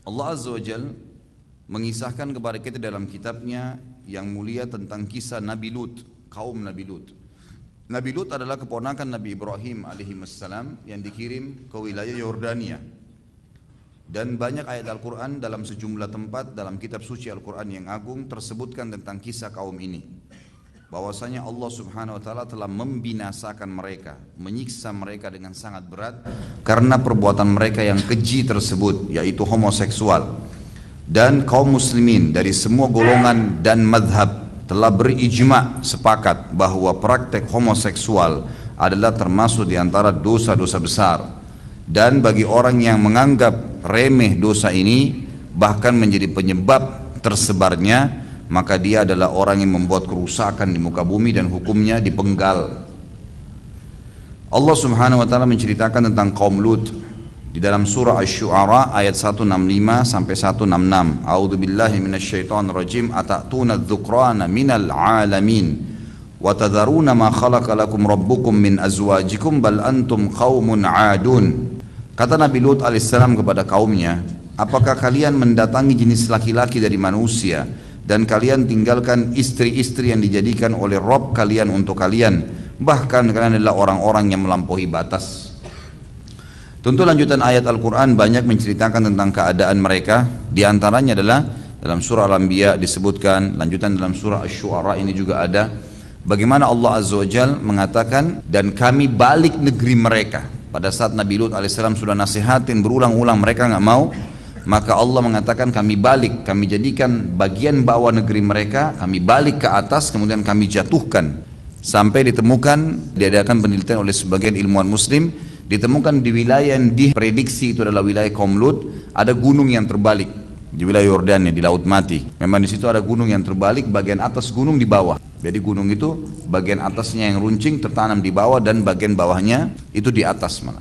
Allah Azza wa Jal mengisahkan kepada kita dalam kitabnya yang mulia tentang kisah Nabi Lut, kaum Nabi Lut. Nabi Lut adalah keponakan Nabi Ibrahim alaihissalam yang dikirim ke wilayah Yordania. Dan banyak ayat Al-Quran dalam sejumlah tempat dalam kitab suci Al-Quran yang agung tersebutkan tentang kisah kaum ini. Bahwasanya Allah Subhanahu wa taala telah membinasakan mereka, menyiksa mereka dengan sangat berat karena perbuatan mereka yang keji tersebut, yaitu homoseksual. Dan kaum muslimin dari semua golongan dan madhab telah berijma sepakat bahwa praktek homoseksual adalah termasuk di antara dosa-dosa besar. Dan bagi orang yang menganggap remeh dosa ini, bahkan menjadi penyebab tersebarnya, maka dia adalah orang yang membuat kerusakan di muka bumi dan hukumnya dipenggal. Allah Subhanahu wa taala menceritakan tentang kaum Lut di dalam surah Asy-Syu'ara ayat 165 sampai 166. A'udzubillahi minasyaitonirrajim. Atatuna adz-dzukrana minal 'alamin wa tadharuna ma khalaqa lakum rabbukum min azwajikum bal antum qaumun 'adun. Kata Nabi Lut alaihissalam kepada kaumnya, apakah kalian mendatangi jenis laki-laki dari manusia dan kalian tinggalkan istri-istri yang dijadikan oleh Rabb kalian untuk kalian, bahkan kalian adalah orang-orang yang melampaui batas. Tentu lanjutan ayat Al-Quran banyak menceritakan tentang keadaan mereka. Di antaranya adalah dalam surah Al-Anbiya disebutkan, lanjutan dalam surah Asy-Syu'ara ini juga ada, bagaimana Allah Azza wa Jal mengatakan, dan kami balik negeri mereka. Pada saat Nabi Lut alaihissalam sudah nasihatin berulang-ulang mereka nggak mau, maka Allah mengatakan kami balik, kami jadikan bagian bawah negeri mereka, kami balik ke atas, kemudian kami jatuhkan. Sampai ditemukan, diadakan penelitian oleh sebagian ilmuwan muslim, ditemukan di wilayah yang diprediksi itu adalah wilayah kaum Lut, ada gunung yang terbalik di wilayah Yordania, di Laut Mati. Memang di situ ada gunung yang terbalik, bagian atas gunung di bawah. Jadi gunung itu bagian atasnya yang runcing tertanam di bawah dan bagian bawahnya itu di atas malah.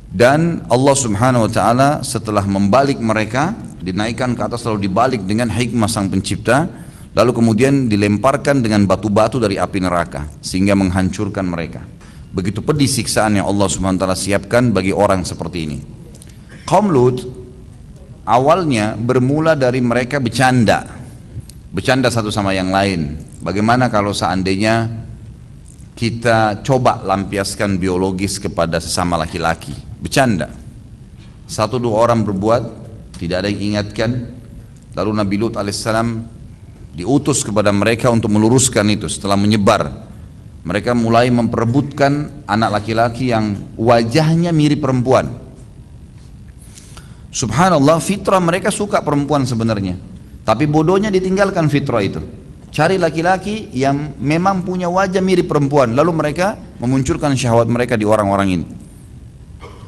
Dan Allah Subhanahu wa taala setelah membalik mereka, dinaikkan ke atas lalu dibalik dengan hikmah Sang Pencipta, lalu kemudian dilemparkan dengan batu-batu dari api neraka sehingga menghancurkan mereka. Begitu pedih siksaan yang Allah Subhanahu wa taala siapkan bagi orang seperti ini. Kaum Lut awalnya bermula dari mereka bercanda satu sama yang lain. Bagaimana kalau seandainya kita coba lampiaskan biologis kepada sesama laki-laki? Bercanda. Satu dua orang berbuat, tidak ada yang ingatkan. Lalu Nabi Lut alaihissalam diutus kepada mereka untuk meluruskan itu. Setelah menyebar, mereka mulai memperebutkan anak laki-laki yang wajahnya mirip perempuan. Subhanallah, fitrah mereka suka perempuan sebenarnya, tapi bodohnya ditinggalkan fitrah itu. Cari laki-laki yang memang punya wajah mirip perempuan, lalu mereka memunculkan syahwat mereka di orang-orang ini.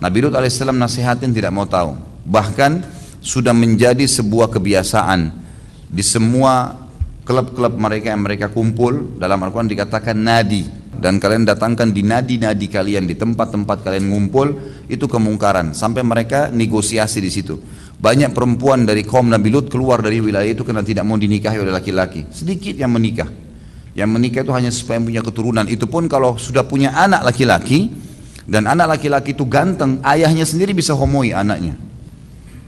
Nabi Lut alaihissalam nasihatin tidak mau tahu. Bahkan sudah menjadi sebuah kebiasaan di semua klub-klub mereka yang mereka kumpul. Dalam Al-Quran dikatakan nadi, dan kalian datangkan di nadi-nadi kalian, di tempat-tempat kalian ngumpul, itu kemungkaran. Sampai mereka negosiasi di situ. Banyak perempuan dari kaum Nabi Lut keluar dari wilayah itu karena tidak mau dinikahi oleh laki-laki. Sedikit yang menikah. Yang menikah itu hanya supaya punya keturunan. Itu pun kalau sudah punya anak laki-laki, dan anak laki-laki itu ganteng, ayahnya sendiri bisa homoi anaknya.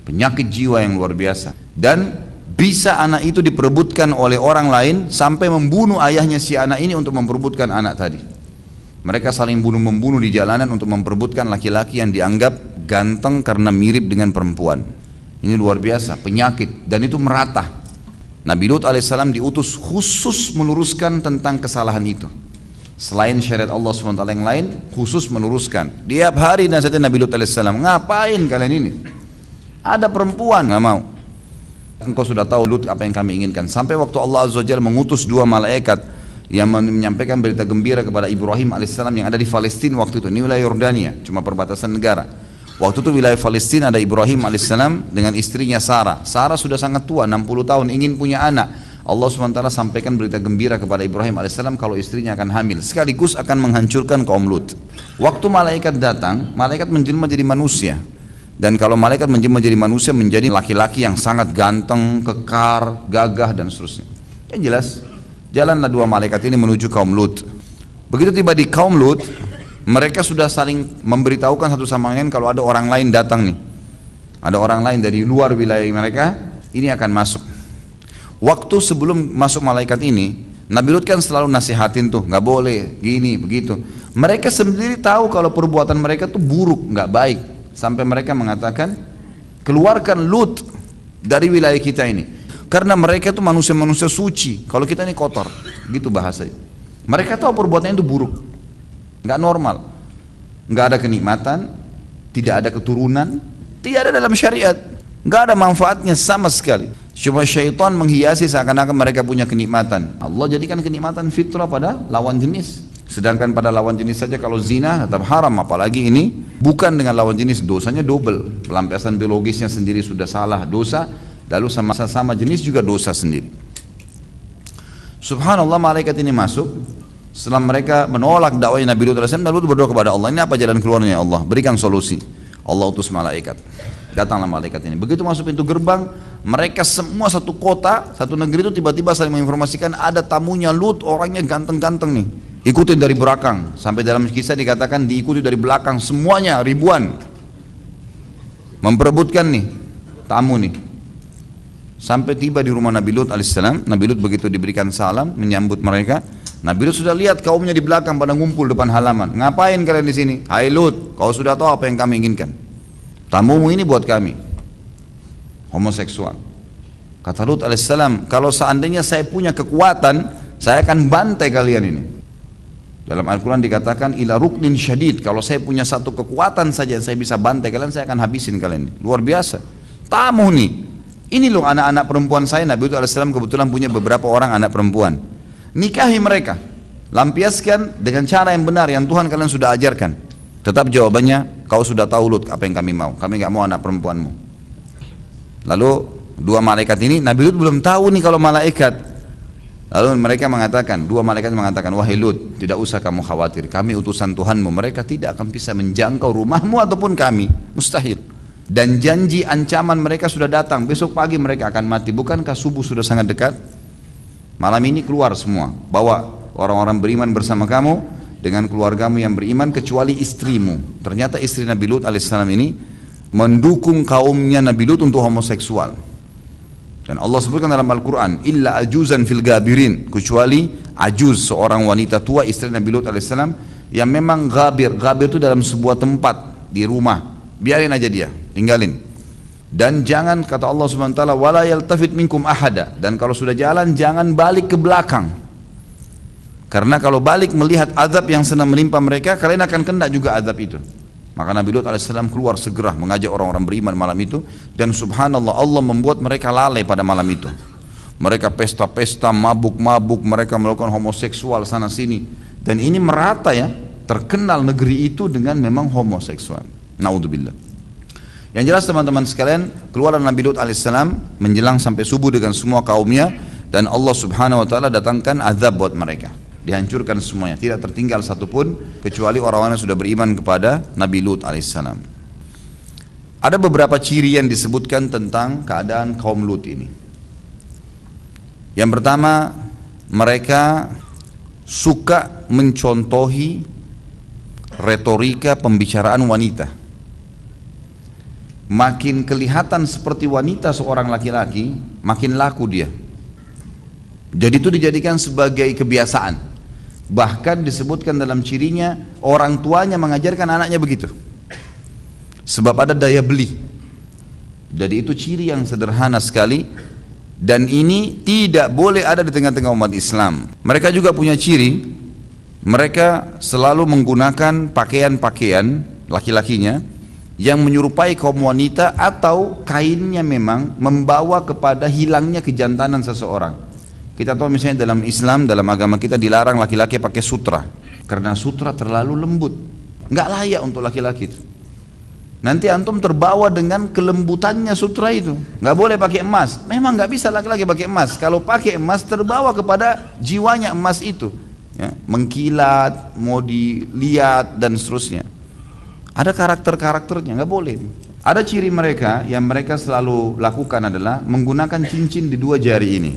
Penyakit jiwa yang luar biasa. Dan bisa anak itu diperebutkan oleh orang lain sampai membunuh ayahnya si anak ini untuk memperebutkan anak tadi. Mereka saling bunuh-membunuh di jalanan untuk memperebutkan laki-laki yang dianggap ganteng karena mirip dengan perempuan. Ini luar biasa, penyakit, dan itu merata. Nabi Lut alaihissalam diutus khusus meluruskan tentang kesalahan itu. Selain syariat Allah SWT yang lain, khusus meluruskan. Tiap hari nasihatin Nabi Lut alaihissalam, ngapain kalian ini? Ada perempuan, nggak mau. Engkau sudah tahu Lut apa yang kami inginkan. Sampai waktu Allah Azza wa Jalla mengutus dua malaikat yang menyampaikan berita gembira kepada Ibrahim alaihissalam yang ada di Palestina waktu itu. Ini wilayah Yordania, cuma perbatasan negara. Waktu itu wilayah Palestina ada Ibrahim alaihissalam dengan istrinya Sarah. Sarah sudah sangat tua, 60 tahun, ingin punya anak. Allah SWT sampaikan berita gembira kepada Ibrahim alaihissalam kalau istrinya akan hamil, sekaligus akan menghancurkan kaum Lut. Waktu malaikat datang, malaikat menjelma jadi manusia. Dan kalau malaikat menjelma jadi manusia, menjadi laki-laki yang sangat ganteng, kekar, gagah, dan seterusnya. Yang jelas, jalanlah dua malaikat ini menuju kaum Lut. Begitu tiba di kaum Lut, mereka sudah saling memberitahukan satu sama lain kalau ada orang lain datang nih. ada orang lain dari luar wilayah mereka, ini akan masuk. Waktu sebelum masuk malaikat ini, Nabi Lut kan selalu nasihatin tuh, nggak boleh, gini, begitu. Mereka sendiri tahu kalau perbuatan mereka tuh buruk, nggak baik. Sampai mereka mengatakan, keluarkan Lut dari wilayah kita ini. Karena mereka tuh manusia-manusia suci, kalau kita ini kotor, gitu bahasanya. Mereka tahu perbuatannya itu buruk, nggak normal, nggak ada kenikmatan, tidak ada keturunan, tidak ada dalam syariat, nggak ada manfaatnya sama sekali. Cuma syaitan menghiasi seakan-akan mereka punya kenikmatan. Allah jadikan kenikmatan fitrah pada lawan jenis. Sedangkan pada lawan jenis saja kalau zina tetap haram, apalagi ini bukan dengan lawan jenis, dosanya double. Pelampiasan biologisnya sendiri sudah salah, dosa, lalu sama jenis juga dosa sendiri. Subhanallah, malaikat ini masuk. Setelah mereka menolak dakwah Nabi Lut alaihissalam, Nabi Lut berdoa kepada Allah, ini apa jalan keluarnya ya Allah? Berikan solusi. Allah utus malaikat. Datanglah malaikat ini. Begitu masuk pintu gerbang, mereka semua satu kota, satu negeri itu tiba-tiba saling menginformasikan ada tamunya Lut, orangnya ganteng-ganteng nih. Ikutin dari belakang. Sampai dalam kisah dikatakan diikuti dari belakang semuanya, ribuan. Memperebutkan nih tamu nih. Sampai tiba di rumah Nabi Lut alaihissalam. Nabi Lut begitu diberikan salam menyambut mereka. Nabi Lut sudah lihat kaumnya di belakang pada ngumpul depan halaman. Ngapain kalian di sini? Hai Lut, kau sudah tahu apa yang kami inginkan. Tamumu ini buat kami, homoseksual. Kata Lut alaihissalam, kalau seandainya saya punya kekuatan, saya akan bantai kalian ini. Dalam Al-Quran dikatakan, ila ruknin syadid, kalau saya punya satu kekuatan saja, saya bisa bantai kalian, saya akan habisin kalian. Luar biasa. Tamu nih, ini loh anak-anak perempuan saya. Nabi Lut alaihissalam kebetulan punya beberapa orang anak perempuan. Nikahi mereka, lampiaskan dengan cara yang benar, yang Tuhan kalian sudah ajarkan. Tetap jawabannya, kau sudah tahu Lut apa yang kami mau. Kami nggak mau anak perempuanmu. Lalu dua malaikat ini, Nabi Lut belum tahu nih kalau malaikat. Lalu mereka mengatakan, dua malaikat mengatakan, wahai Lut, tidak usah kamu khawatir. Kami utusan Tuhanmu, mereka tidak akan bisa menjangkau rumahmu ataupun kami. Mustahil. Dan janji ancaman mereka sudah datang. Besok pagi mereka akan mati. Bukankah subuh sudah sangat dekat? Malam ini keluar semua. Bawa orang-orang beriman bersama kamu dengan keluargamu yang beriman kecuali istrimu. Ternyata istri Nabi Lut alaihissalam ini mendukung kaumnya Nabi Lut untuk homoseksual. Dan Allah sebutkan dalam Al-Quran, illa ajuzan fil gabirin, kecuali ajuz, seorang wanita tua istri Nabi Lut alaihissalam yang memang gabir. Gabir itu dalam sebuah tempat di rumah, biarin aja dia, tinggalin. Dan jangan, kata Allah subhanahu wa ta'ala, wala yaltafit minkum ahada, dan kalau sudah jalan jangan balik ke belakang. Karena kalau balik melihat azab yang sedang menimpa mereka, kalian akan kena juga azab itu. Maka Nabi Lut alaihissalam keluar segera mengajak orang-orang beriman malam itu. Dan subhanallah, Allah membuat mereka lalai pada malam itu. Mereka pesta-pesta, mabuk-mabuk, mereka melakukan homoseksual sana sini. Dan ini merata ya, terkenal negeri itu dengan memang homoseksual. Naudzubillah. Yang jelas teman-teman sekalian, keluar Nabi Lut alaihissalam menjelang sampai subuh dengan semua kaumnya. Dan Allah subhanahu wa ta'ala datangkan azab buat mereka. Dihancurkan semuanya, tidak tertinggal satupun kecuali orang-orang yang sudah beriman kepada Nabi Lut alaihissalam. Ada beberapa ciri yang disebutkan tentang keadaan kaum Lut ini. Yang pertama, mereka suka mencontohi retorika pembicaraan wanita. Makin kelihatan seperti wanita seorang laki-laki, makin laku dia. Jadi itu dijadikan sebagai kebiasaan. Bahkan disebutkan dalam cirinya, orang tuanya mengajarkan anaknya begitu. Sebab ada daya beli. Jadi itu ciri yang sederhana sekali. Dan ini tidak boleh ada di tengah-tengah umat Islam. Mereka juga punya ciri, mereka selalu menggunakan pakaian-pakaian laki-lakinya yang menyerupai kaum wanita, atau kainnya memang membawa kepada hilangnya kejantanan seseorang. Kita tahu misalnya dalam Islam, dalam agama kita dilarang laki-laki pakai sutra. Karena sutra terlalu lembut. Nggak layak untuk laki-laki itu. Nanti antum terbawa dengan kelembutannya sutra itu. Nggak boleh pakai emas. Memang nggak bisa laki-laki pakai emas. Kalau pakai emas terbawa kepada jiwanya emas itu. Ya, mengkilat, mau dilihat dan seterusnya. Ada karakter-karakternya, nggak boleh. Ada ciri mereka yang mereka selalu lakukan adalah menggunakan cincin di dua jari ini.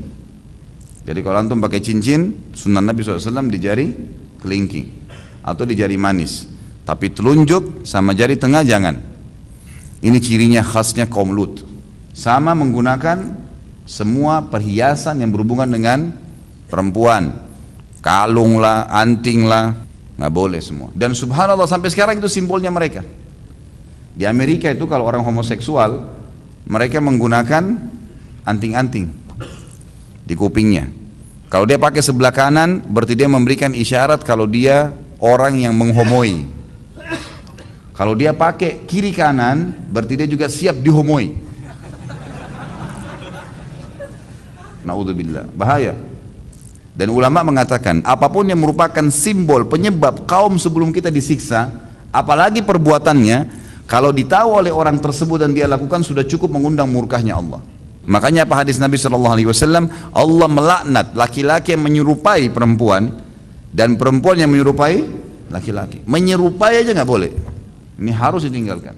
Jadi kalau antum pakai cincin, sunnah Nabi SAW di jari kelingking atau di jari manis, tapi telunjuk sama jari tengah jangan. Ini cirinya khasnya kaum Lut. Sama menggunakan semua perhiasan yang berhubungan dengan perempuan. Kalung lah, anting lah, nggak boleh semua. Dan subhanallah sampai sekarang itu simbolnya mereka. Di Amerika itu kalau orang homoseksual, mereka menggunakan anting-anting di kupingnya. Kalau dia pakai sebelah kanan, berarti dia memberikan isyarat kalau dia orang yang menghomoi. Kalau dia pakai kiri kanan, berarti dia juga siap dihomoi. Naudzubillah, bahaya. Dan ulama mengatakan, apapun yang merupakan simbol penyebab kaum sebelum kita disiksa, apalagi perbuatannya, kalau ditahu oleh orang tersebut dan dia lakukan, sudah cukup mengundang murkahnya Allah. Makanya apa hadis Nabi SAW, Allah melaknat laki-laki yang menyerupai perempuan dan perempuan yang menyerupai laki-laki. Menyerupai aja nggak boleh. Ini harus ditinggalkan.